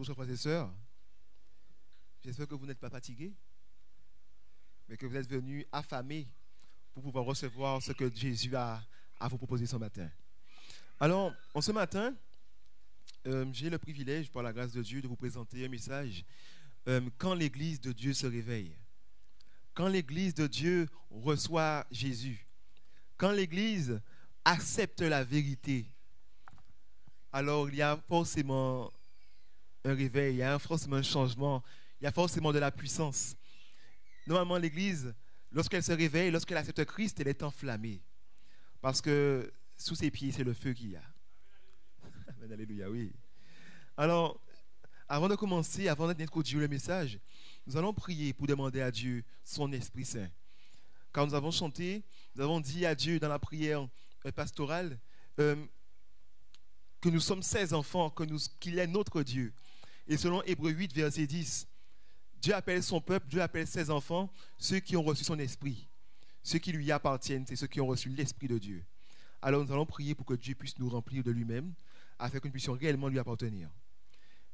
Bonjour, chers frères et sœurs. J'espère que vous n'êtes pas fatigués, mais que vous êtes venus affamés pour pouvoir recevoir ce que Jésus a à vous proposer ce matin. Alors, en ce matin, j'ai le privilège, par la grâce de Dieu, de vous présenter un message quand l'Église de Dieu se réveille, quand l'Église de Dieu reçoit Jésus, quand l'Église accepte la vérité, alors il y a forcément un réveil, il y a forcément un changement, il y a forcément de la puissance. Normalement, l'Église, lorsqu'elle se réveille, lorsqu'elle accepte Christ, elle est enflammée. Parce que sous ses pieds, c'est le feu qu'il y a. Amen, alléluia, oui. Alors, avant de commencer, avant d'introduire le message, nous allons prier pour demander à Dieu son Esprit Saint. Car nous avons chanté, nous avons dit à Dieu dans la prière pastorale que nous sommes ses enfants, qu'il est notre Dieu. Et selon Hébreux 8, verset 10, Dieu appelle son peuple, Dieu appelle ses enfants, ceux qui ont reçu son esprit. Ceux qui lui appartiennent, c'est ceux qui ont reçu l'Esprit de Dieu. Alors nous allons prier pour que Dieu puisse nous remplir de lui-même, afin que nous puissions réellement lui appartenir.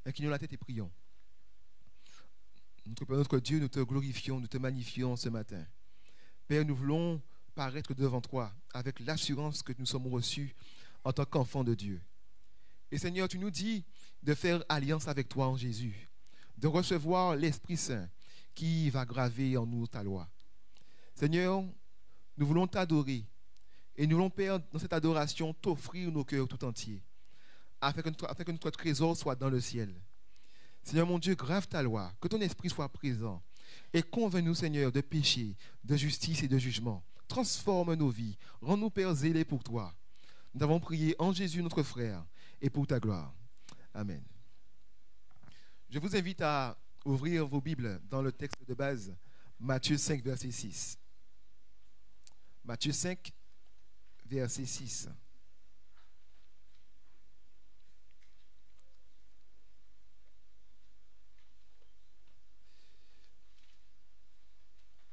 Inclinons la tête et prions. Notre Père, notre Dieu, nous te glorifions, nous te magnifions ce matin. Père, nous voulons paraître devant toi avec l'assurance que nous sommes reçus en tant qu'enfants de Dieu. Et Seigneur, tu nous dis de faire alliance avec toi en Jésus, de recevoir l'Esprit Saint qui va graver en nous ta loi. Seigneur, nous voulons t'adorer et nous voulons, Père, dans cette adoration, t'offrir nos cœurs tout entiers, afin que notre trésor soit dans le ciel. Seigneur mon Dieu, grave ta loi, que ton esprit soit présent et convainc-nous, Seigneur, de péché, de justice et de jugement. Transforme nos vies, rends-nous, Père, zélés pour toi. Nous avons prié en Jésus, notre frère, et pour ta gloire. Amen. Je vous invite à ouvrir vos Bibles dans le texte de base, Matthieu 5, verset 6. Matthieu 5, verset 6.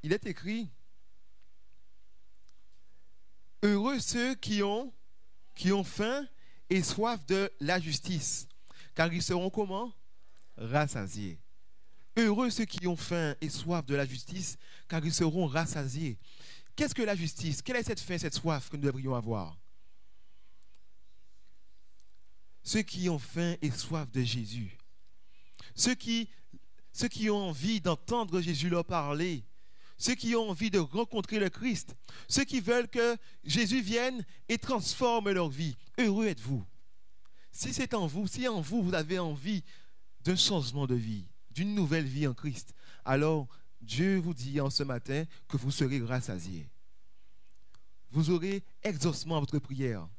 Il est écrit, « Heureux ceux qui ont faim et soif de la justice, car ils seront comment? Rassasiés. » Heureux ceux qui ont faim et soif de la justice, car ils seront rassasiés. Qu'est-ce que la justice? Quelle est cette faim, cette soif que nous devrions avoir? Ceux qui ont faim et soif de Jésus. Ceux qui ont envie d'entendre Jésus leur parler. Ceux qui ont envie de rencontrer le Christ. Ceux qui veulent que Jésus vienne et transforme leur vie. Heureux êtes-vous. Si c'est en vous, si en vous, vous avez envie d'un changement de vie, d'une nouvelle vie en Christ, alors Dieu vous dit en ce matin que vous serez rassasiés. Vous aurez exaucement à votre prière.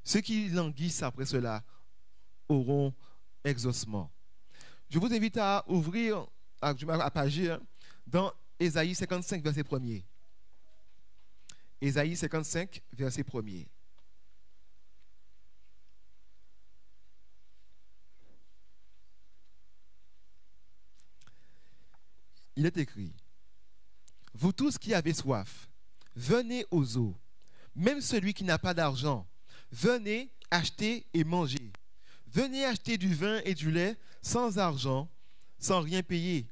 Ceux qui languissent après cela auront exaucement. Je vous invite à ouvrir, à pager dans Ésaïe 55, verset 1er. Ésaïe 55, verset 1er. Il est écrit, « Vous tous qui avez soif, venez aux eaux, même celui qui n'a pas d'argent, venez acheter et manger. Venez acheter du vin et du lait sans argent, sans rien payer. »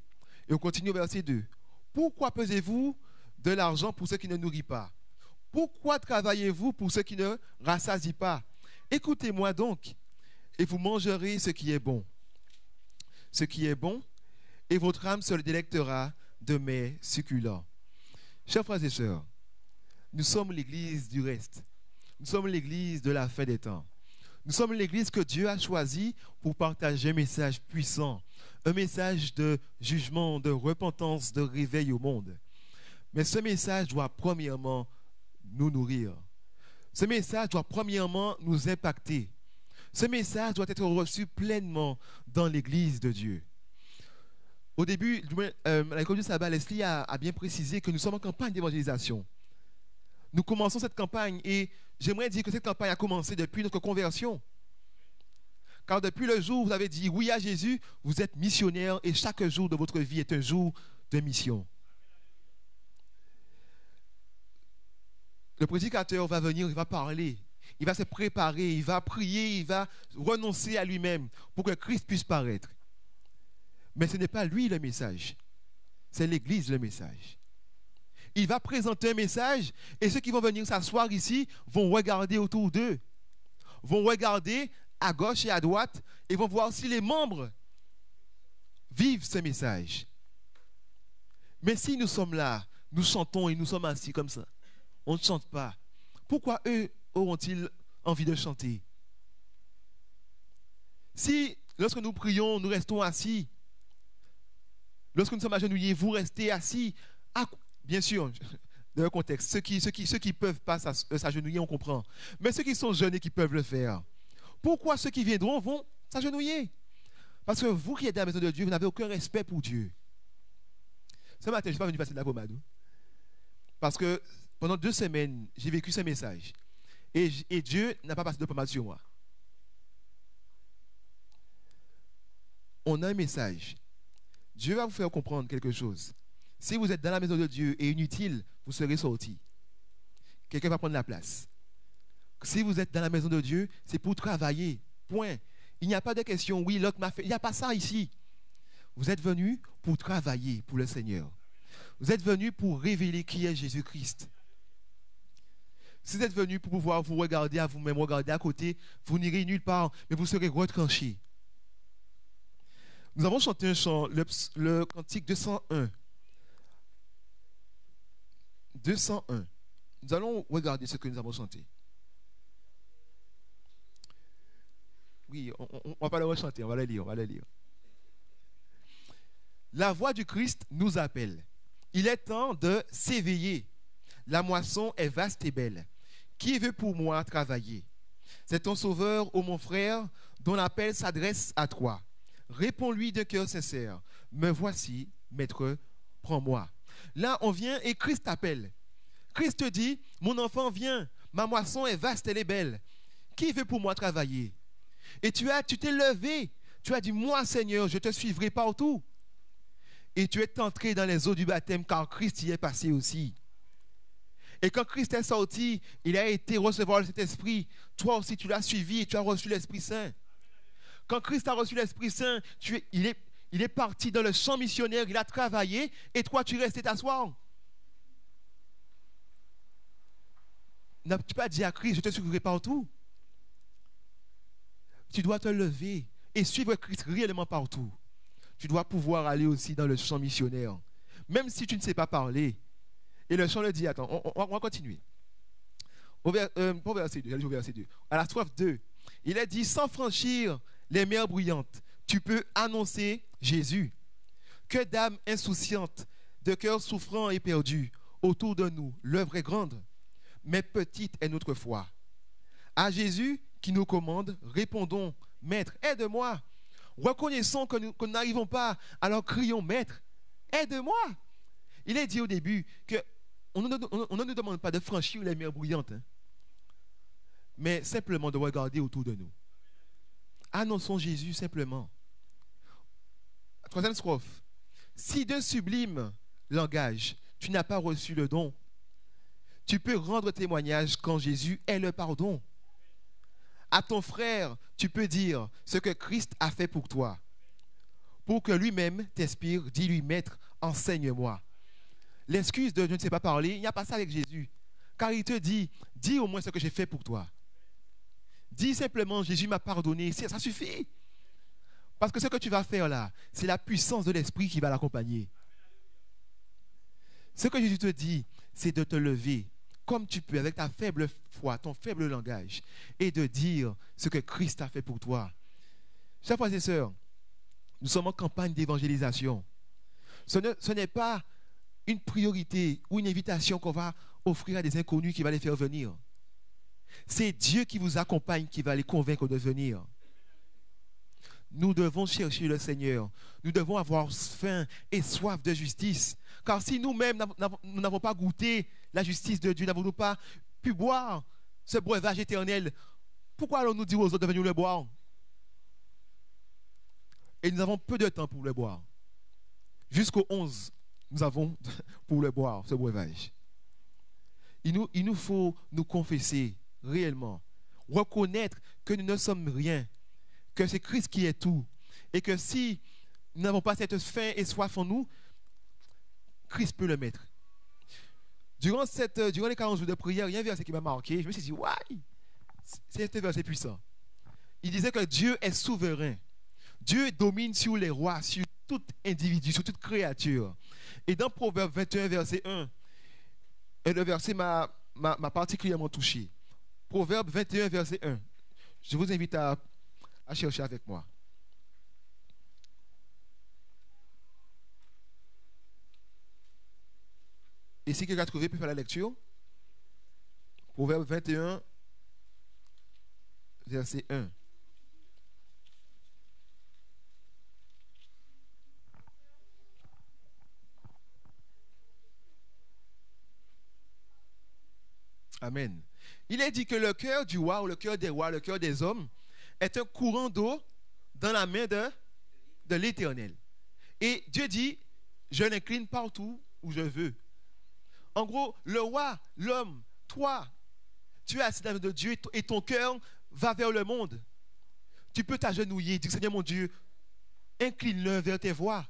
Et on continue au verset 2. « Pourquoi pesez-vous de l'argent pour ceux qui ne nourrissent pas? Pourquoi travaillez-vous pour ceux qui ne rassasient pas? Écoutez-moi donc, et vous mangerez ce qui est bon. Ce qui est bon, et votre âme se le délectera de mets succulents. » Chers frères et sœurs, nous sommes l'Église du reste. Nous sommes l'Église de la fin des temps. Nous sommes l'Église que Dieu a choisie pour partager un message puissant, un message de jugement, de repentance, de réveil au monde. Mais ce message doit premièrement nous nourrir. Ce message doit premièrement nous impacter. Ce message doit être reçu pleinement dans l'Église de Dieu. Au début, à l'école du sabbat, Leslie a bien précisé que nous sommes en campagne d'évangélisation. Nous commençons cette campagne et j'aimerais dire que cette campagne a commencé depuis notre conversion. Car depuis le jour où vous avez dit oui à Jésus, vous êtes missionnaire et chaque jour de votre vie est un jour de mission. Le prédicateur va venir, il va parler, il va se préparer, il va prier, il va renoncer à lui-même pour que Christ puisse paraître. Mais ce n'est pas lui le message. C'est l'Église le message. Il va présenter un message et ceux qui vont venir s'asseoir ici vont regarder autour d'eux, vont regarder à gauche et à droite et vont voir si les membres vivent ce message. Mais si nous sommes là, nous chantons et nous sommes assis comme ça, on ne chante pas, pourquoi eux auront-ils envie de chanter? Si, lorsque nous prions, nous restons assis, lorsque nous sommes agenouillés, vous restez assis, bien sûr, dans le contexte, ceux qui peuvent pas s'agenouiller, on comprend. Mais ceux qui sont jeunes et qui peuvent le faire, pourquoi ceux qui viendront vont s'agenouiller? Parce que vous qui êtes dans la maison de Dieu, vous n'avez aucun respect pour Dieu. Ce matin, je ne suis pas venu passer de la pommade. Parce que pendant 2 semaines, j'ai vécu ce message. Et Dieu n'a pas passé de pommade sur moi. On a un message. Dieu va vous faire comprendre quelque chose. Si vous êtes dans la maison de Dieu et inutile, vous serez sorti. Quelqu'un va prendre la place. Si vous êtes dans la maison de Dieu, c'est pour travailler. Point. Il n'y a pas de question, oui, l'autre m'a fait. Il n'y a pas ça ici. Vous êtes venus pour travailler pour le Seigneur. Vous êtes venus pour révéler qui est Jésus-Christ. Si vous êtes venus pour pouvoir vous regarder à vous-même, regarder à côté, vous n'irez nulle part, mais vous serez retranchés. Nous avons chanté un chant, le cantique 201. 201. Nous allons regarder ce que nous avons chanté. Oui, on ne va pas le rechanter, on va le lire. La voix du Christ nous appelle. Il est temps de s'éveiller. La moisson est vaste et belle. Qui veut pour moi travailler? C'est ton sauveur, ô mon frère, dont l'appel s'adresse à toi. Réponds-lui d'un cœur sincère. Me voici, maître, prends-moi. Là, on vient et Christ appelle. Christ te dit, mon enfant, viens. Ma moisson est vaste, elle est belle. Qui veut pour moi travailler? Et tu t'es levé. Tu as dit, moi, Seigneur, je te suivrai partout. Et tu es entré dans les eaux du baptême car Christ y est passé aussi. Et quand Christ est sorti, il a été recevoir cet esprit. Toi aussi, tu l'as suivi et tu as reçu l'Esprit Saint. Quand Christ a reçu l'Esprit Saint, il est parti dans le champ missionnaire, il a travaillé et toi, tu restes t'asseoir. N'as-tu pas dit à Christ, je te suivrai partout? Tu dois te lever et suivre Christ réellement partout. Tu dois pouvoir aller aussi dans le champ missionnaire, même si tu ne sais pas parler. Et le chant le dit, attends, on va continuer. Au verset 2, au verset 2. À la strophe 2, il est dit, sans franchir les mers bruyantes, tu peux annoncer Jésus. Que d'âmes insouciantes, de cœurs souffrants et perdus, autour de nous, l'œuvre est grande, mais petite est notre foi. À Jésus qui nous commande, répondons, Maître, aide-moi. Reconnaissons que nous n'arrivons pas, alors crions, Maître, aide-moi. Il est dit au début qu'on ne nous demande pas de franchir les mers bruyantes, mais simplement de regarder autour de nous. Annonçons Jésus simplement. Troisième strophe. Si de sublime langage, tu n'as pas reçu le don, tu peux rendre témoignage quand Jésus est le pardon. À ton frère, tu peux dire ce que Christ a fait pour toi. Pour que lui-même t'inspire, dis-lui, Maître, enseigne-moi. L'excuse de je ne sais pas parler, il n'y a pas ça avec Jésus. Car il te dit, dis au moins ce que j'ai fait pour toi. Dis simplement, Jésus m'a pardonné, ça suffit. Parce que ce que tu vas faire là, c'est la puissance de l'Esprit qui va l'accompagner. Ce que Jésus te dit, c'est de te lever comme tu peux avec ta faible foi, ton faible langage, et de dire ce que Christ a fait pour toi. Chers frères et sœurs, nous sommes en campagne d'évangélisation. Ce n'est pas une priorité ou une invitation qu'on va offrir à des inconnus qui va les faire venir. C'est Dieu qui vous accompagne, qui va les convaincre de venir. Nous devons chercher le Seigneur. Nous devons avoir faim et soif de justice. Car si nous-mêmes nous n'avons pas goûté la justice de Dieu, n'avons-nous pas pu boire ce breuvage éternel, pourquoi allons-nous dire aux autres de venir le boire? Et nous avons peu de temps pour le boire. Jusqu'au 11, nous avons pour le boire, ce breuvage. Il nous faut nous confesser réellement, reconnaître que nous ne sommes rien, que c'est Christ qui est tout, et que si nous n'avons pas cette faim et soif en nous, Christ peut le mettre. Durant les 40 jours de prière, il y a un verset qui m'a marqué. Je me suis dit, ouais, c'est un verset puissant. Il disait que Dieu est souverain. Dieu domine sur les rois, sur tout individu, sur toute créature. Et dans Proverbe 21, verset 1, et le verset m'a particulièrement touché. Proverbe 21, verset 1. Je vous invite à chercher avec moi. Et si quelqu'un a trouvé, peut faire la lecture. Proverbe 21, verset 1. Amen. Il est dit que le cœur du roi ou le cœur des rois, le cœur des hommes, est un courant d'eau dans la main de l'Éternel. Et Dieu dit, je l'incline partout où je veux. En gros, le roi, l'homme, toi, tu es assis dans la main de Dieu et ton cœur va vers le monde. Tu peux t'agenouiller, dire, Seigneur mon Dieu, incline-le vers tes voies.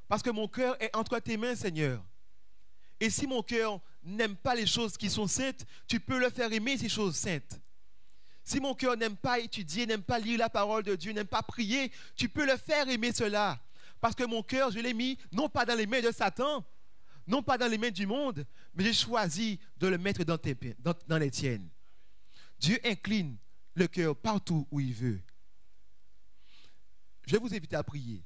Parce que mon cœur est entre tes mains, Seigneur. Et si mon cœur n'aime pas les choses qui sont saintes, tu peux le faire aimer ces choses saintes. Si mon cœur n'aime pas étudier, n'aime pas lire la parole de Dieu, n'aime pas prier, tu peux le faire aimer cela. Parce que mon cœur, je l'ai mis non pas dans les mains de Satan, non pas dans les mains du monde, mais j'ai choisi de le mettre dans les tiennes. Dieu incline le cœur partout où il veut. Je vais vous inviter à prier.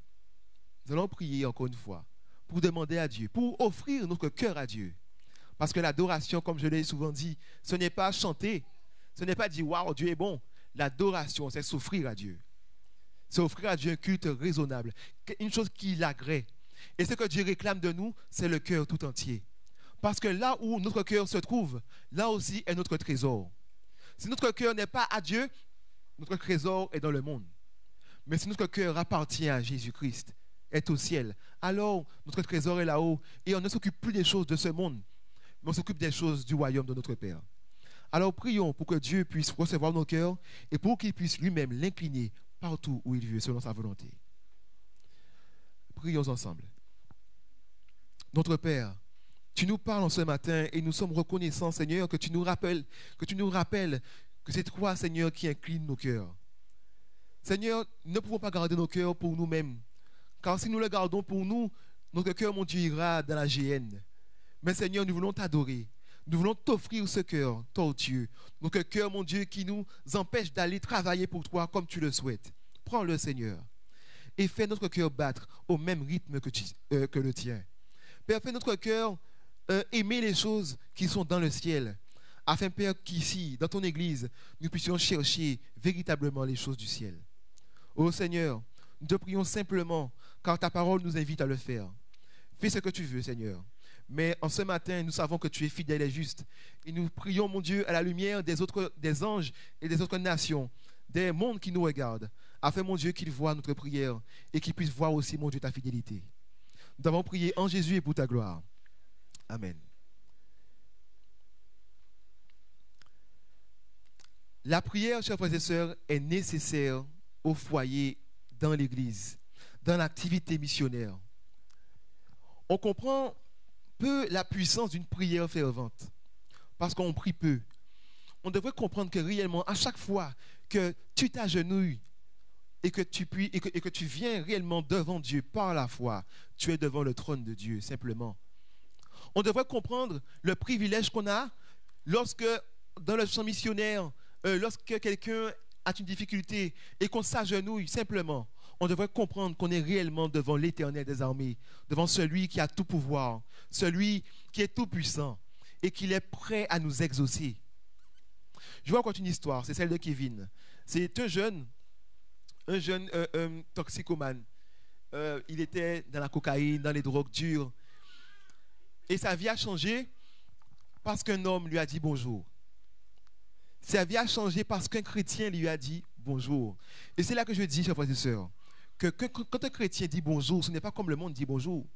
Nous allons prier encore une fois pour demander à Dieu, pour offrir notre cœur à Dieu. Parce que l'adoration, comme je l'ai souvent dit, ce n'est pas chanter, ce n'est pas dire « Waouh, Dieu est bon ». L'adoration, c'est s'offrir à Dieu. C'est offrir à Dieu un culte raisonnable, une chose qui l'agrée. Et ce que Dieu réclame de nous, c'est le cœur tout entier. Parce que là où notre cœur se trouve, là aussi est notre trésor. Si notre cœur n'est pas à Dieu, notre trésor est dans le monde. Mais si notre cœur appartient à Jésus-Christ, est au ciel, alors notre trésor est là-haut et on ne s'occupe plus des choses de ce monde, mais on s'occupe des choses du royaume de notre Père. Alors prions pour que Dieu puisse recevoir nos cœurs et pour qu'il puisse lui-même l'incliner partout où il veut, selon sa volonté. Prions ensemble. Notre Père, tu nous parles en ce matin et nous sommes reconnaissants, Seigneur, que tu nous rappelles que c'est toi, Seigneur, qui incline nos cœurs. Seigneur, nous ne pouvons pas garder nos cœurs pour nous-mêmes, car si nous le gardons pour nous, notre cœur, mon Dieu, ira dans la géhenne. Mais Seigneur, nous voulons t'adorer. Nous voulons t'offrir ce cœur, toi, Dieu. Notre cœur, mon Dieu, qui nous empêche d'aller travailler pour toi comme tu le souhaites. Prends-le, Seigneur, et fais notre cœur battre au même rythme que le tien. Père, fais notre cœur aimer les choses qui sont dans le ciel, afin, Père, qu'ici, dans ton Église, nous puissions chercher véritablement les choses du ciel. Ô Seigneur, nous te prions simplement, car ta parole nous invite à le faire. Fais ce que tu veux, Seigneur. Mais en ce matin, nous savons que tu es fidèle et juste. Et nous prions, mon Dieu, à la lumière des anges et des autres nations, des mondes qui nous regardent, afin, mon Dieu, qu'ils voient notre prière et qu'ils puissent voir aussi, mon Dieu, ta fidélité. Nous t'avons prié en Jésus et pour ta gloire. Amen. La prière, chers frères et sœurs, est nécessaire au foyer, dans l'Église, dans l'activité missionnaire. On comprend peu la puissance d'une prière fervente, parce qu'on prie peu. On devrait comprendre que réellement, à chaque fois que tu t'agenouilles et que tu viens réellement devant Dieu par la foi, tu es devant le trône de Dieu, simplement. On devrait comprendre le privilège qu'on a lorsque, dans le champ missionnaire, lorsque quelqu'un a une difficulté et qu'on s'agenouille simplement. On devrait comprendre qu'on est réellement devant l'Éternel des armées, devant celui qui a tout pouvoir, celui qui est tout puissant et qu'il est prêt à nous exaucer. Je vais raconter une histoire, c'est celle de Kevin. C'est un jeune toxicomane. Il était dans la cocaïne, dans les drogues dures. Et sa vie a changé parce qu'un homme lui a dit bonjour. Sa vie a changé parce qu'un chrétien lui a dit bonjour. Et c'est là que je dis, chers frères et sœurs, que quand un chrétien dit bonjour, ce n'est pas comme le monde dit bonjour.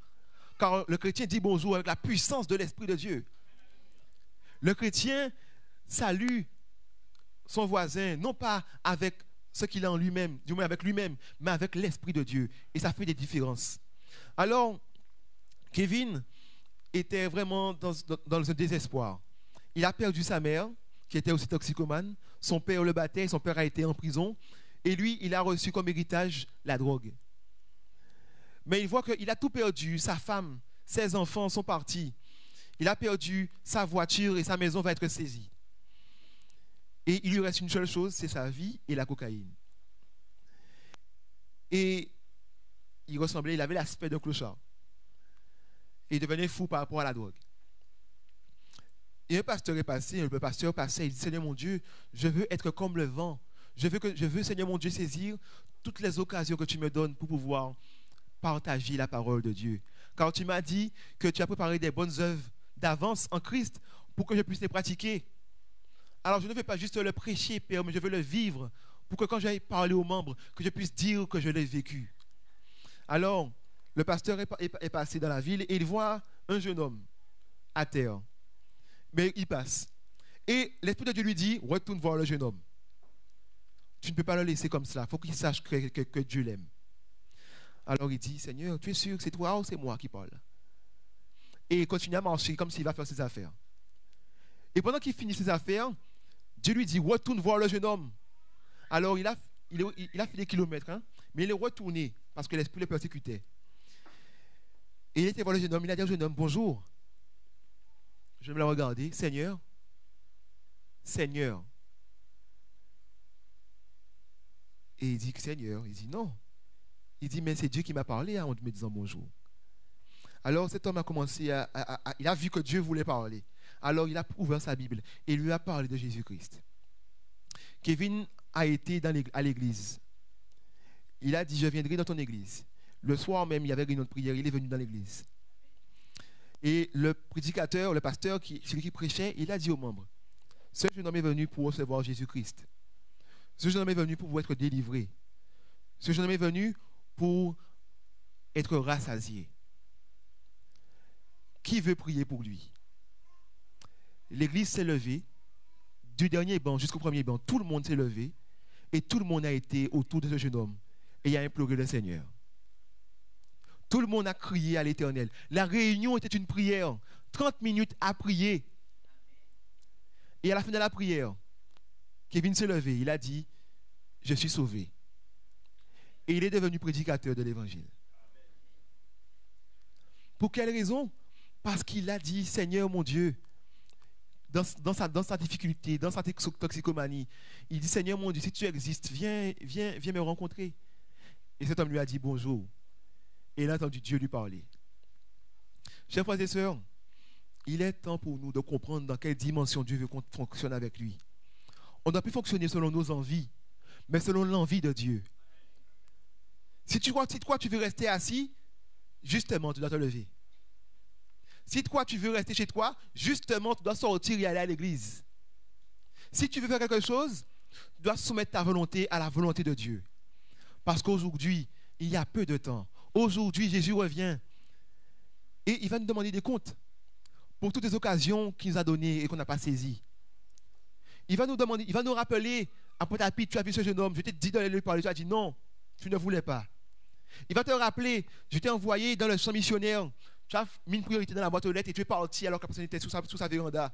Car le chrétien dit bonjour avec la puissance de l'Esprit de Dieu. Le chrétien salue son voisin, non pas avec ce qu'il a en lui-même, du moins avec lui-même, mais avec l'Esprit de Dieu. Et ça fait des différences. Alors, Kevin était vraiment dans un désespoir. Il a perdu sa mère, qui était aussi toxicomane. Son père le battait, son père a été en prison. Et lui, il a reçu comme héritage la drogue. Mais il voit qu'il a tout perdu. Sa femme, ses enfants sont partis. Il a perdu sa voiture et sa maison va être saisie. Et il lui reste une seule chose, c'est sa vie et la cocaïne. Et il avait l'aspect d'un clochard. Et il devenait fou par rapport à la drogue. Et un pasteur est passé, le pasteur passait, il dit, Seigneur mon Dieu, je veux être comme le vent. Je veux, Seigneur mon Dieu, saisir toutes les occasions que tu me donnes pour pouvoir partager la parole de Dieu. Car tu m'as dit que tu as préparé des bonnes œuvres d'avance en Christ pour que je puisse les pratiquer. Alors je ne veux pas juste le prêcher, Père, mais je veux le vivre pour que quand j'aille parler aux membres, que je puisse dire que je l'ai vécu. Alors, le pasteur est passé dans la ville et il voit un jeune homme à terre. Mais il passe. Et l'Esprit de Dieu lui dit, retourne voir le jeune homme. Tu ne peux pas le laisser comme cela. Il faut qu'il sache que Dieu l'aime. Alors il dit, Seigneur, tu es sûr que c'est toi ou c'est moi qui parle? Et il continue à marcher comme s'il va faire ses affaires. Et pendant qu'il finit ses affaires, Dieu lui dit, retourne voir le jeune homme. Alors il a fait des kilomètres, hein, mais il est retourné parce que l'Esprit le persécutait. Et il était voir le jeune homme, il a dit au jeune homme, bonjour. Je me l'ai regardé, Seigneur, Seigneur. Et il dit, Seigneur, il dit non. Il dit, mais c'est Dieu qui m'a parlé en me disant bonjour. Alors cet homme a commencé il a vu que Dieu voulait parler. Alors il a ouvert sa Bible et lui a parlé de Jésus-Christ. Kevin a été à l'église. Il a dit, je viendrai dans ton église. Le soir même, il y avait une autre prière, il est venu dans l'église. Et le prédicateur, le pasteur, celui qui prêchait, il a dit aux membres, ce jeune homme est venu pour recevoir Jésus-Christ. Ce jeune homme est venu pour être délivré. Ce jeune homme est venu pour être rassasié. Qui veut prier pour lui? L'église s'est levée, du dernier banc jusqu'au premier banc, tout le monde s'est levé et tout le monde a été autour de ce jeune homme et a imploré le Seigneur. Tout le monde a crié à l'Éternel. La réunion était une prière. 30 minutes à prier. Et à la fin de la prière, Kevin s'est levé. Il a dit, je suis sauvé. Et il est devenu prédicateur de l'Évangile. Pour quelle raison? Parce qu'il a dit, Seigneur mon Dieu, dans sa difficulté, dans sa toxicomanie, il dit, Seigneur mon Dieu, si tu existes, viens me rencontrer. Et cet homme lui a dit bonjour. Et il a entendu Dieu lui parler. Chers frères et sœurs, il est temps pour nous de comprendre dans quelle dimension Dieu veut qu'on fonctionne avec lui. On ne doit plus fonctionner selon nos envies, mais selon l'envie de Dieu. Si toi tu veux rester assis, justement, tu dois te lever. Si toi tu veux rester chez toi, justement, tu dois sortir et aller à l'église. Si tu veux faire quelque chose, tu dois soumettre ta volonté à la volonté de Dieu. Parce qu'aujourd'hui, il y a peu de temps. Aujourd'hui, Jésus revient et il va nous demander des comptes pour toutes les occasions qu'il nous a données et qu'on n'a pas saisies. Il va nous rappeler, après ta pite, tu as vu ce jeune homme, je t'ai dit d'aller lui parler, tu as dit non, tu ne voulais pas. Il va te rappeler, je t'ai envoyé dans le champ missionnaire, tu as mis une priorité dans la boîte aux lettres et tu es parti alors que la personne était sous sa véranda.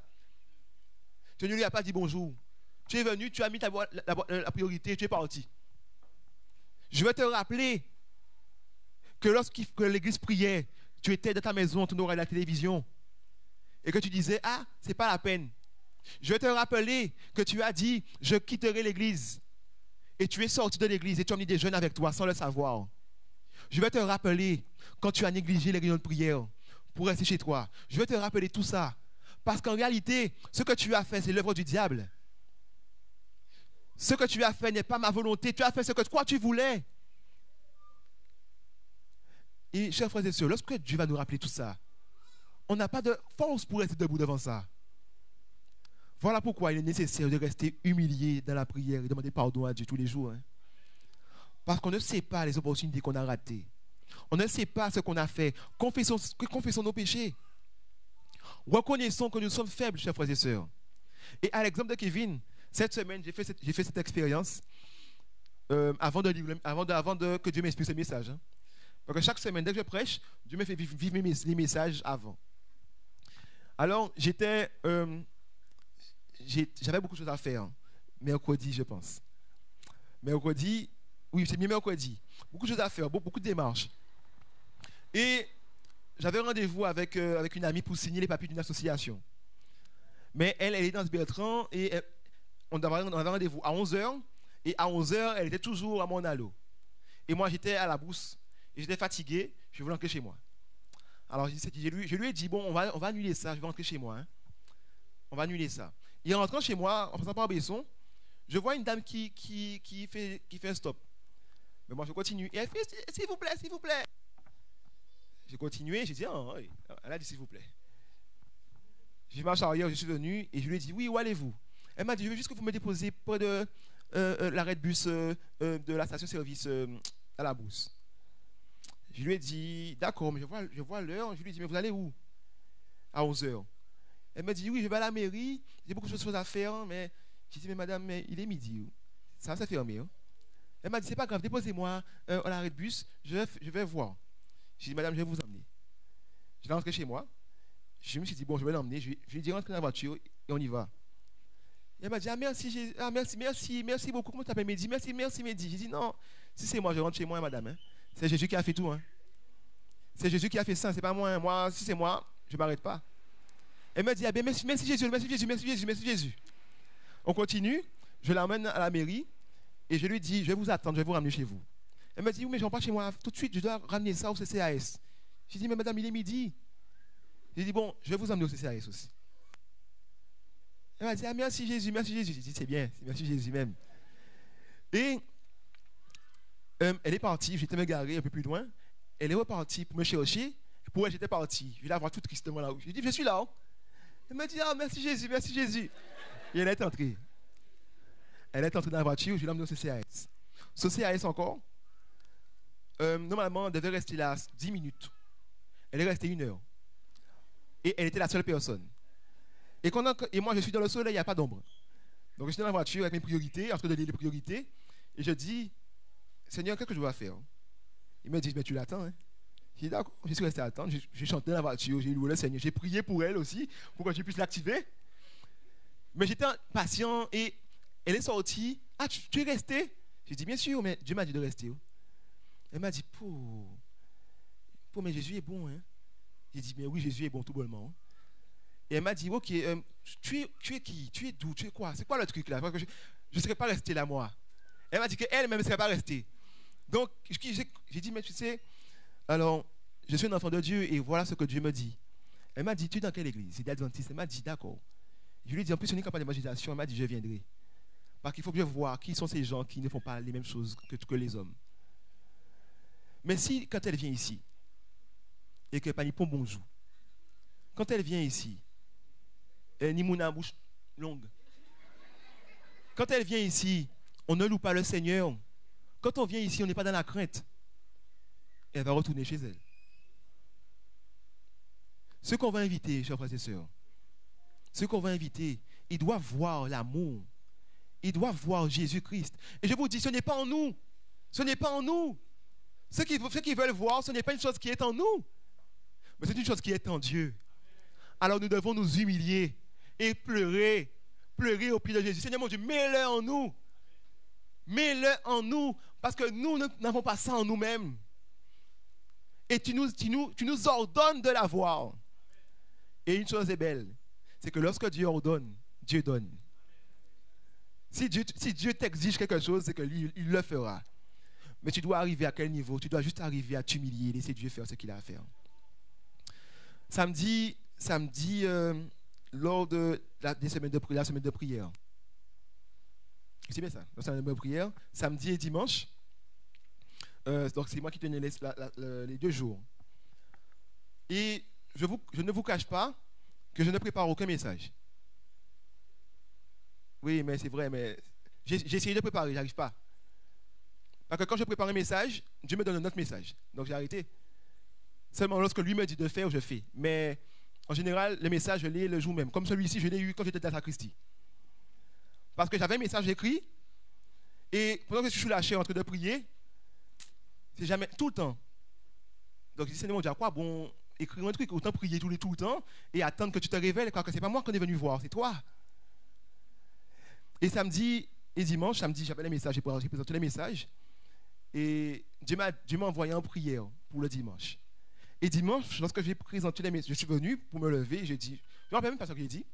Tu ne lui as pas dit bonjour. Tu es venu, tu as mis la priorité et tu es parti. Je vais te rappeler que lorsque l'église priait, tu étais dans ta maison, tu aurais la télévision, et que tu disais, ah, c'est pas la peine. Je vais te rappeler que tu as dit, je quitterai l'église. Et tu es sorti de l'église et tu as mis des jeunes avec toi sans le savoir. Je vais te rappeler quand tu as négligé les réunions de prière pour rester chez toi. Je vais te rappeler tout ça. Parce qu'en réalité, ce que tu as fait, c'est l'œuvre du diable. Ce que tu as fait n'est pas ma volonté. Tu as fait ce que toi tu voulais. Et chers frères et sœurs, lorsque Dieu va nous rappeler tout ça, on n'a pas de force pour rester debout devant ça. Voilà pourquoi il est nécessaire de rester humilié dans la prière et demander pardon à Dieu tous les jours. Hein. Parce qu'on ne sait pas les opportunités qu'on a ratées. On ne sait pas ce qu'on a fait. Confessons nos péchés. Reconnaissons que nous sommes faibles, chers frères et sœurs. Et à l'exemple de Kevin, cette semaine, j'ai fait cette expérience. que Dieu m'inspire ce message. Hein. Parce que chaque semaine, dès que je prêche, Dieu me fait vivre les messages avant. Alors, j'avais beaucoup de choses à faire. Mercredi, je pense. Mercredi, oui, c'est mieux mercredi. Beaucoup de choses à faire, beaucoup de démarches. Et j'avais rendez-vous avec une amie pour signer les papiers d'une association. Mais elle est dans ce Bertrand et on avait rendez-vous à 11h. Et à 11h, elle était toujours à Monalo. Et moi, j'étais à la Brousse. Et j'étais fatigué. Je voulais rentrer chez moi. Alors, je lui ai dit, bon, on va annuler ça. Je vais rentrer chez moi. Hein. On va annuler ça. Et en rentrant chez moi, en passant par Besson, je vois une dame qui fait un stop. Mais moi, je continue. Et elle fait, s'il vous plaît, s'il vous plaît. J'ai continué. J'ai dit, oh, oui. Elle a dit, s'il vous plaît. J'ai marché arrière, je suis venu. Et je lui ai dit, oui, où allez-vous? Elle m'a dit, je veux juste que vous me déposiez près de l'arrêt de bus de la station-service à la Brousse. Je lui ai dit, d'accord, mais je vois l'heure. Je lui ai dit, mais vous allez où? À 11h. Elle m'a dit, oui, je vais à la mairie, j'ai beaucoup de choses à faire, mais j'ai dit, mais madame, mais il est midi. Ça fait fermé. Hein. Elle m'a dit, c'est pas grave, déposez-moi à l'arrêt de bus, je vais voir. J'ai dit, madame, je vais vous emmener. Je vais rentrer chez moi. Je me suis dit, bon, je vais l'emmener. Je lui ai dit, rentre dans la voiture et on y va. Elle m'a dit, ah merci, merci beaucoup. Comment tu t'appelles Mehdi? Merci, Mehdi. J'ai dit, non, si c'est moi, je rentre chez moi, madame. Hein. C'est Jésus qui a fait tout. Hein. C'est Jésus qui a fait ça, c'est pas moi. Hein. Moi, si c'est moi, je ne m'arrête pas. Elle m'a dit, ah bien, merci Jésus. On continue, je l'emmène à la mairie et je lui dis, je vais vous attendre, je vais vous ramener chez vous. Elle m'a dit, oui, mais je rentre pas chez moi tout de suite, je dois ramener ça au CCAS. J'ai dit, mais madame, il est midi. J'ai dit, bon, je vais vous emmener au CCAS aussi. Elle m'a dit, ah merci Jésus. J'ai dit, c'est bien, merci Jésus même. Et elle est partie, j'étais me garer un peu plus loin. Elle est repartie pour me chercher. Pour elle, j'étais parti. Je la vois tout tristement là-haut. J'ai dit, je suis là. Hein. Elle m'a dit, ah merci Jésus. Et elle est entrée. Elle est entrée dans la voiture, je l'ai emmenée au CCAS. Au CCAS encore, normalement, elle devait rester là 10 minutes. Elle est restée 1 heure. Et elle était la seule personne. Et moi, je suis dans le soleil, il n'y a pas d'ombre. Donc, je suis dans la voiture avec mes priorités, en train de lire les priorités. Et je dis, Seigneur, qu'est-ce que je dois faire? Il me dit, mais tu l'attends. Hein? J'ai dit, d'accord, je suis resté à attendre. J'ai chanté dans la voiture, j'ai loué le Seigneur. J'ai prié pour elle aussi, pour que je puisse l'activer. Mais j'étais patient et elle est sortie. Ah, tu es resté? J'ai dit, bien sûr, mais Dieu m'a dit de rester. Elle m'a dit, mais Jésus est bon. Hein? J'ai dit, mais oui, Jésus est bon tout bonnement. Et elle m'a dit, ok, tu es qui? Tu es d'où? Tu es quoi? C'est quoi le truc là? Parce que je ne serais pas resté là, moi. Elle m'a dit qu'elle-même ne serait pas restée. Donc, j'ai dit, mais tu sais, alors, je suis un enfant de Dieu et voilà ce que Dieu me dit. Elle m'a dit, tu es dans quelle église? C'est d'Adventiste. Elle m'a dit, d'accord. Je lui ai dit, en plus, on est campagne d'évangélisation. Elle m'a dit, je viendrai. Parce qu'il faut bien voir qui sont ces gens qui ne font pas les mêmes choses que les hommes. Mais si, quand elle vient ici, et que pas pour bonjour, quand elle vient ici, ni mon bouche longue. Quand elle vient ici, on ne loue pas le Seigneur. Quand on vient ici, on n'est pas dans la crainte. Elle va retourner chez elle. Ceux qu'on va inviter, chers frères et sœurs, ceux qu'on va inviter, ils doivent voir l'amour. Ils doivent voir Jésus-Christ. Et je vous dis, ce n'est pas en nous. Ce n'est pas en nous. Ceux qui veulent voir, ce n'est pas une chose qui est en nous. Mais c'est une chose qui est en Dieu. Alors nous devons nous humilier et pleurer au pied de Jésus. Seigneur mon Dieu, mets-le en nous. Mets-le en nous. Parce que nous n'avons pas ça en nous-mêmes. Et tu nous ordonnes de l'avoir. Et une chose est belle, c'est que lorsque Dieu ordonne, Dieu donne. Si Dieu t'exige quelque chose, c'est que lui, il le fera. Mais tu dois arriver à quel niveau? Tu dois juste arriver à t'humilier, laisser Dieu faire ce qu'il a à faire. Samedi, lors de la semaine de prière. C'est bien ça, la semaine de prière, samedi et dimanche. Donc c'est moi qui tenais les 2 jours. Et je ne vous cache pas que je ne prépare aucun message. Oui, mais c'est vrai, mais j'ai essayé de préparer, j'arrive pas. Parce que quand je prépare un message, Dieu me donne un autre message. Donc j'ai arrêté. Seulement lorsque lui me dit de faire, je fais. Mais en général, le message, je l'ai le jour même. Comme celui-ci, je l'ai eu quand j'étais dans la sacristie. Parce que j'avais un message écrit Et pendant que je suis lâché en train de prier, c'est jamais, tout le temps. Donc je dis, Seigneur, mon Dieu, à quoi bon écrire un truc, autant prier tout le temps et attendre que tu te révèles, car que ce n'est pas moi qu'on est venu voir, c'est toi. Et samedi et dimanche, samedi, j'appelle les messages, j'ai présenté les messages. Et Dieu m'a envoyé en prière pour le dimanche. Et dimanche, lorsque j'ai présenté les messages, je suis venu pour me lever, j'ai dit, je ne me rappelle même pas ce que j'ai dit.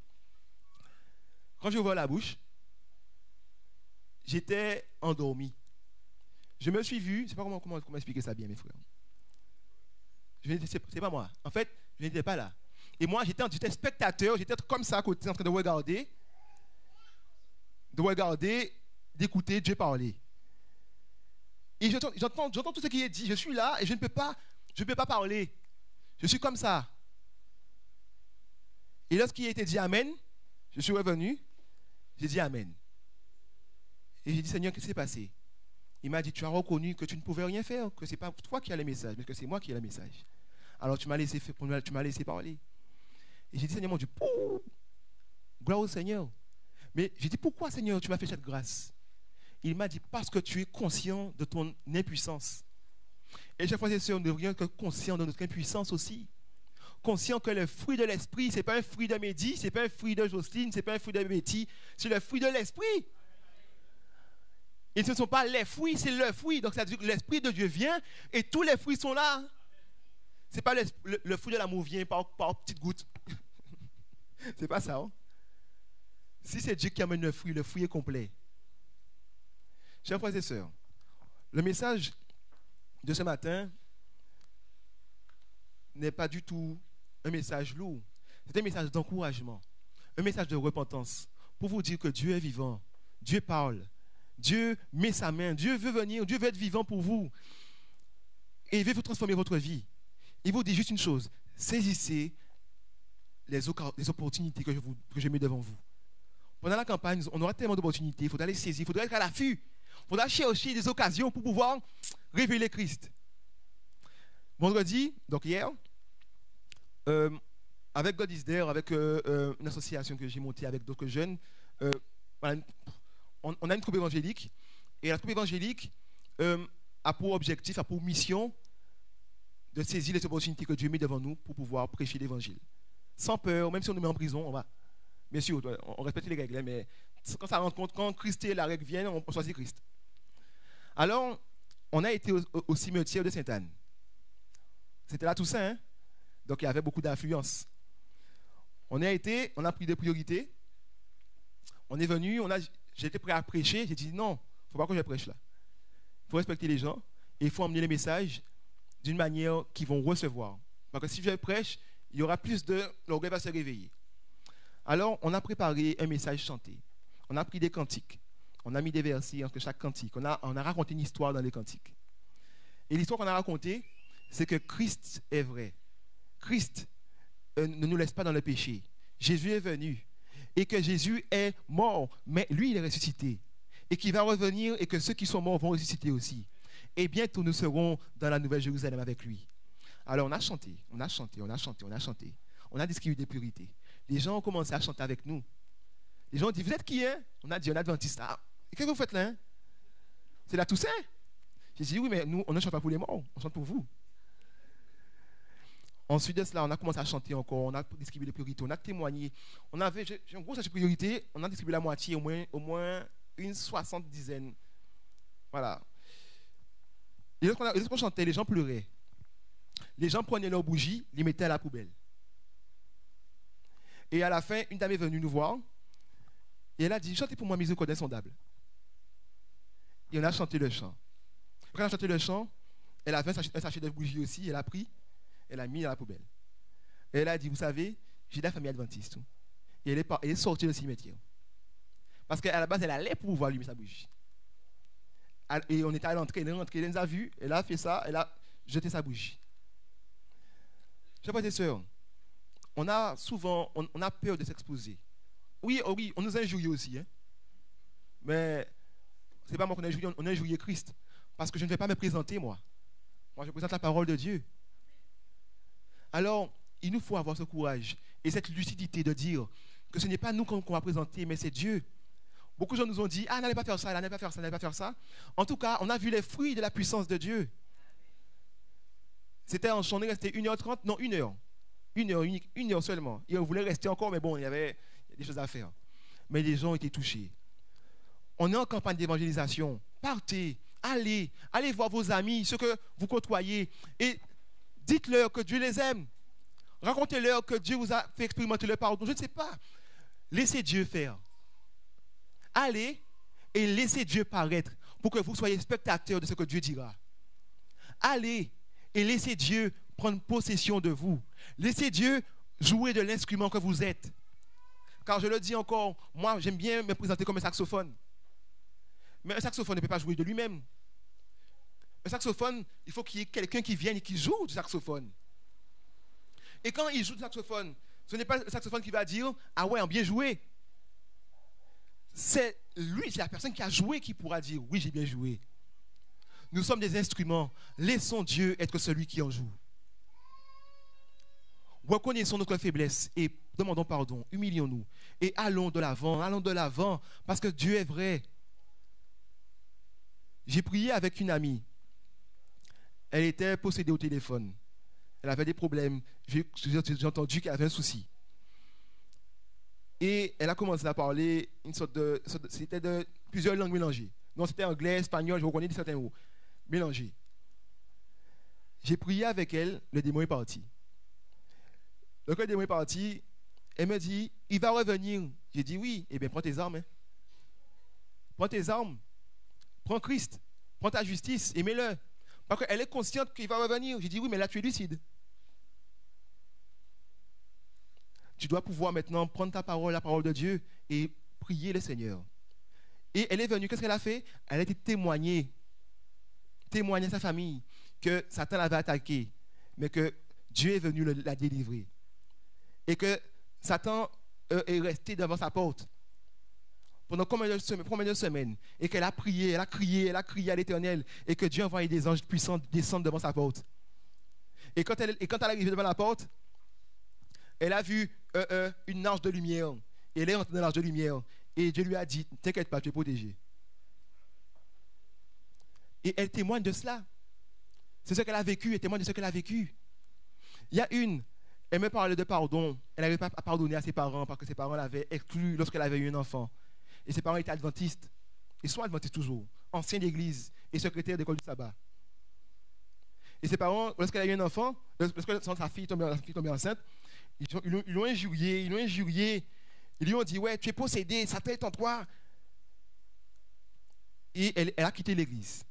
Quand j'ai ouvert la bouche, j'étais endormi. Je me suis vu, je ne sais pas comment expliquer ça bien, mes frères. C'est pas moi. En fait, je n'étais pas là. Et moi, j'étais spectateur, j'étais comme ça à côté, en train de regarder, d'écouter Dieu parler. Et j'entends tout ce qui est dit. Je suis là et je ne peux pas parler. Je suis comme ça. Et lorsqu'il a été dit Amen, je suis revenu, j'ai dit Amen. Et j'ai dit, Seigneur, qu'est-ce qui s'est passé? Il m'a dit, tu as reconnu que tu ne pouvais rien faire, que ce n'est pas toi qui as le message, mais que c'est moi qui ai le message. Alors tu m'as laissé parler. Et j'ai dit, Seigneur mon Dieu, gloire au Seigneur. Mais j'ai dit, pourquoi Seigneur, tu m'as fait cette grâce? Il m'a dit, parce que tu es conscient de ton impuissance. Et chaque fois, c'est sûr, nous devrions être conscients de notre impuissance aussi. Conscient que le fruit de l'esprit, ce n'est pas un fruit de Mehdi, ce n'est pas un fruit de Jocelyne, ce n'est pas un fruit de Betty, c'est le fruit de l'esprit. Et ce ne sont pas les fruits, c'est le fruit. Donc, ça veut dire que l'Esprit de Dieu vient et tous les fruits sont là. Ce n'est pas le fruit de l'amour vient par petites gouttes. Ce n'est pas ça. Hein? Si c'est Dieu qui amène le fruit est complet. Chers frères et sœurs, le message de ce matin n'est pas du tout un message lourd. C'est un message d'encouragement, un message de repentance pour vous dire que Dieu est vivant, Dieu parle. Dieu met sa main, Dieu veut venir, Dieu veut être vivant pour vous. Et il veut vous transformer votre vie. Il vous dit juste une chose, saisissez les opportunités que je mets devant vous. Pendant la campagne, on aura tellement d'opportunités, il faudra les saisir, il faudra être à l'affût. Il faudra chercher des occasions pour pouvoir révéler Christ. Vendredi, donc hier, avec God is There, avec une association que j'ai montée avec d'autres jeunes, on a une troupe évangélique, et la troupe évangélique a pour objectif, a pour mission de saisir les opportunités que Dieu met devant nous pour pouvoir prêcher l'évangile. Sans peur, même si on nous met en prison, on va. Bien sûr, on respecte les règles, mais quand ça rentre compte, quand Christ et la règle viennent, on choisit Christ. Alors, on a été au cimetière de Sainte-Anne. C'était la Toussaint, hein? Donc il y avait beaucoup d'influence. On a pris des priorités, on est venu, j'étais prêt à prêcher, j'ai dit non, il ne faut pas que je prêche là. Il faut respecter les gens et il faut emmener les messages d'une manière qu'ils vont recevoir. Parce que si je prêche, il y aura plus de... L'orgueil va se réveiller. Alors, on a préparé un message chanté. On a pris des cantiques. On a mis des versets entre chaque cantique. On a raconté une histoire dans les cantiques. Et l'histoire qu'on a racontée, c'est que Christ est vrai. Christ ne nous laisse pas dans le péché. Jésus est venu. Et que Jésus est mort, mais lui, il est ressuscité. Et qu'il va revenir et que ceux qui sont morts vont ressusciter aussi. Et bientôt, nous serons dans la Nouvelle Jérusalem avec lui. Alors, on a chanté. On a distribué des priorités. Les gens ont commencé à chanter avec nous. Les gens ont dit, vous êtes qui, hein? On a dit, on est adventiste. Ah, et qu'est-ce que vous faites là, hein? C'est la Toussaint. J'ai dit, oui, mais nous, on ne chante pas pour les morts, on chante pour vous. Ensuite de cela, on a commencé à chanter encore, on a distribué les priorités, on a témoigné. J'ai un gros sachet de priorités, on a distribué la moitié, au moins une 70aine. Voilà. Et lorsqu'on chantait, les gens pleuraient. Les gens prenaient leurs bougies, les mettaient à la poubelle. Et à la fin, une dame est venue nous voir. Et elle a dit, chantez pour moi, Miséricorde insondable. Et on a chanté le chant. Quand on a chanté le chant, elle avait un sachet de bougies aussi, elle a pris, elle a mis à la poubelle. Et elle a dit, vous savez, j'ai de la famille adventiste. Et elle est sortie du cimetière. Parce qu'à la base, elle allait pour pouvoir allumer sa bougie. Et on était allé entrer, elle nous a vus, elle a fait ça, elle a jeté sa bougie. Chers frères et sœurs, on a peur de s'exposer. Oui, on nous a injuriés aussi. Hein? Mais ce n'est pas moi qu'on a injurié, on a injurié Christ. Parce que je ne vais pas me présenter, moi. Moi, je présente la parole de Dieu. Alors, il nous faut avoir ce courage et cette lucidité de dire que ce n'est pas nous qu'on va présenter, mais c'est Dieu. Beaucoup de gens nous ont dit, ah, n'allez pas faire ça, n'allez pas faire ça, n'allez pas faire ça. En tout cas, on a vu les fruits de la puissance de Dieu. C'était en journée, restait 1h30, non, 1 heure. 1 heure seulement. Et on voulait rester encore, mais bon, il y avait des choses à faire. Mais les gens ont été touchés. On est en campagne d'évangélisation. Partez, allez voir vos amis, ceux que vous côtoyez, et dites-leur que Dieu les aime. Racontez-leur que Dieu vous a fait expérimenter le pardon. Je ne sais pas. Laissez Dieu faire. Allez et laissez Dieu paraître pour que vous soyez spectateurs de ce que Dieu dira. Allez et laissez Dieu prendre possession de vous. Laissez Dieu jouer de l'instrument que vous êtes. Car je le dis encore, moi j'aime bien me présenter comme un saxophone. Mais un saxophone ne peut pas jouer de lui-même. Un saxophone, il faut qu'il y ait quelqu'un qui vienne et qui joue du saxophone. Et quand il joue du saxophone, ce n'est pas le saxophone qui va dire « Ah ouais, on bien joué ». C'est lui, c'est la personne qui a joué qui pourra dire « Oui, j'ai bien joué ». Nous sommes des instruments. Laissons Dieu être celui qui en joue. Reconnaissons notre faiblesse et demandons pardon. Humilions-nous et allons de l'avant, parce que Dieu est vrai. J'ai prié avec une amie. Elle était possédée au téléphone. Elle avait des problèmes. J'ai entendu qu'elle avait un souci. Et elle a commencé à parler c'était de plusieurs langues mélangées. Non, c'était anglais, espagnol, je reconnais certains mots. Mélangés. J'ai prié avec elle, le démon est parti. Donc le démon est parti, elle me dit, il va revenir. J'ai dit oui, eh bien prends tes armes. Hein. Prends tes armes. Prends Christ. Prends ta justice, aimez-le. Parce qu'elle est consciente qu'il va revenir. J'ai dit oui, mais là tu es lucide. Tu dois pouvoir maintenant prendre ta parole, la parole de Dieu, et prier le Seigneur. Et elle est venue, qu'est-ce qu'elle a fait? Elle a été témoigner à sa famille que Satan l'avait attaqué, mais que Dieu est venu la délivrer. Et que Satan est resté devant sa porte pendant combien de semaines, et qu'elle a prié, elle a crié à l'Éternel, et que Dieu a envoyé des anges puissants descendre devant sa porte. Et quand elle est arrivée devant la porte, elle a vu une arche de lumière. Et elle est entrée dans l'arche de lumière. Et Dieu lui a dit, t'inquiète pas, tu es protégé. Et elle témoigne de cela. C'est ce qu'elle a vécu, elle témoigne de ce qu'elle a vécu. Il y a elle me parlait de pardon. Elle n'avait pas à pardonner à ses parents parce que ses parents l'avaient exclue lorsqu'elle avait eu un enfant. Et ses parents étaient adventistes. Ils sont adventistes toujours. Anciens d'église et secrétaires d'école du sabbat. Et ses parents, lorsqu'elle a eu un enfant, lorsque sa fille tombait enceinte, ils l'ont injurié. Ils lui ont dit, ouais, tu es possédé, Satan est en toi. Et elle a quitté l'église.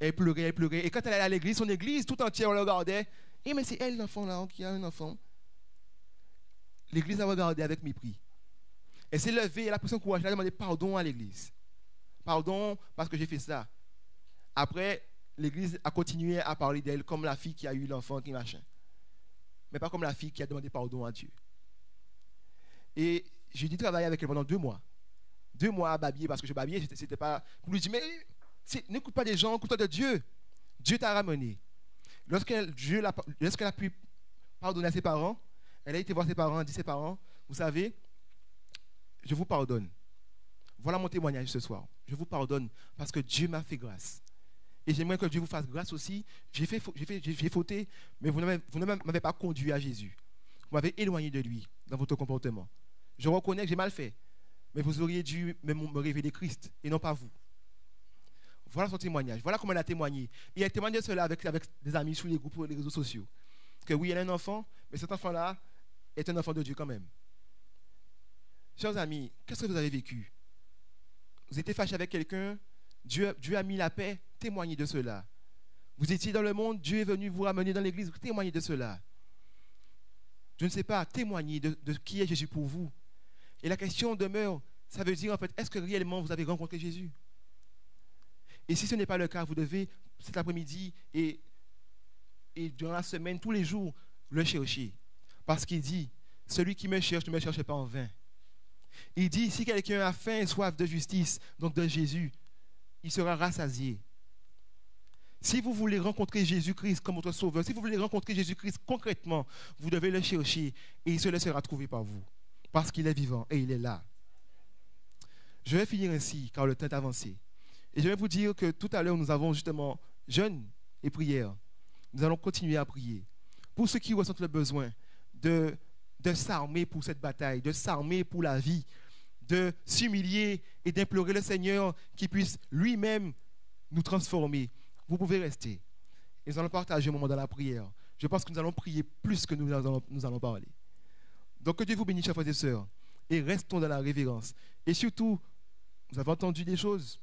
Elle pleurait. Et quand elle allait à l'église, son église tout entière, on le regardait. Et mais c'est elle l'enfant là, qui a un enfant. L'église a regardé avec mépris. Elle s'est levée, elle a pris son courage, elle a demandé pardon à l'église. Pardon parce que j'ai fait ça. Après, l'église a continué à parler d'elle comme la fille qui a eu l'enfant, qui machin. Mais pas comme la fille qui a demandé pardon à Dieu. Et j'ai dû travailler avec elle pendant 2 mois. 2 mois à babiller, parce que je babillais, c'était pas... Pour lui dire, mais n'écoute pas des gens, écoute-toi de Dieu. Dieu t'a ramené. Lorsqu'elle a pu pardonner à ses parents, elle a été voir ses parents, elle a dit à ses parents, vous savez, je vous pardonne. Voilà mon témoignage ce soir. Je vous pardonne parce que Dieu m'a fait grâce. Et j'aimerais que Dieu vous fasse grâce aussi. J'ai fauté, mais vous ne m'avez pas conduit à Jésus. Vous m'avez éloigné de lui dans votre comportement. Je reconnais que j'ai mal fait, mais vous auriez dû me révéler Christ et non pas vous. Voilà son témoignage. Voilà comment elle a témoigné. Et elle témoigne de cela avec des amis sur les groupes, les réseaux sociaux. Que oui, elle a un enfant, mais cet enfant-là est un enfant de Dieu quand même. Chers amis, qu'est-ce que vous avez vécu? Vous étiez fâché avec quelqu'un, Dieu a mis la paix, témoignez de cela. Vous étiez dans le monde, Dieu est venu vous ramener dans l'église, témoignez de cela. Je ne sais pas, témoignez de qui est Jésus pour vous. Et la question demeure, ça veut dire en fait, est-ce que réellement vous avez rencontré Jésus? Et si ce n'est pas le cas, vous devez, cet après-midi et durant la semaine, tous les jours, le chercher. Parce qu'il dit, celui qui me cherche ne me cherche pas en vain. Il dit, si quelqu'un a faim et soif de justice, donc de Jésus, il sera rassasié. Si vous voulez rencontrer Jésus-Christ comme votre sauveur, si vous voulez rencontrer Jésus-Christ concrètement, vous devez le chercher et il se laissera trouver par vous. Parce qu'il est vivant et il est là. Je vais finir ainsi, car le temps est avancé. Et je vais vous dire que tout à l'heure, nous avons justement jeûne et prière. Nous allons continuer à prier. Pour ceux qui ressentent le besoin de s'armer pour cette bataille, de s'armer pour la vie, de s'humilier et d'implorer le Seigneur qui puisse lui-même nous transformer, vous pouvez rester. Et nous allons partager un moment dans la prière. Je pense que nous allons prier plus que nous allons parler. Donc que Dieu vous bénisse, chers frères et sœurs, et restons dans la révérence. Et surtout, vous avez entendu des choses,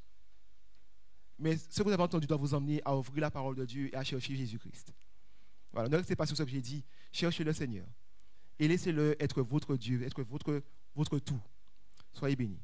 mais ce que vous avez entendu doit vous emmener à ouvrir la parole de Dieu et à chercher Jésus-Christ. Voilà, ne restez pas sur ce que j'ai dit, cherchez le Seigneur. Et laissez-le être votre Dieu, être votre tout. Soyez bénis.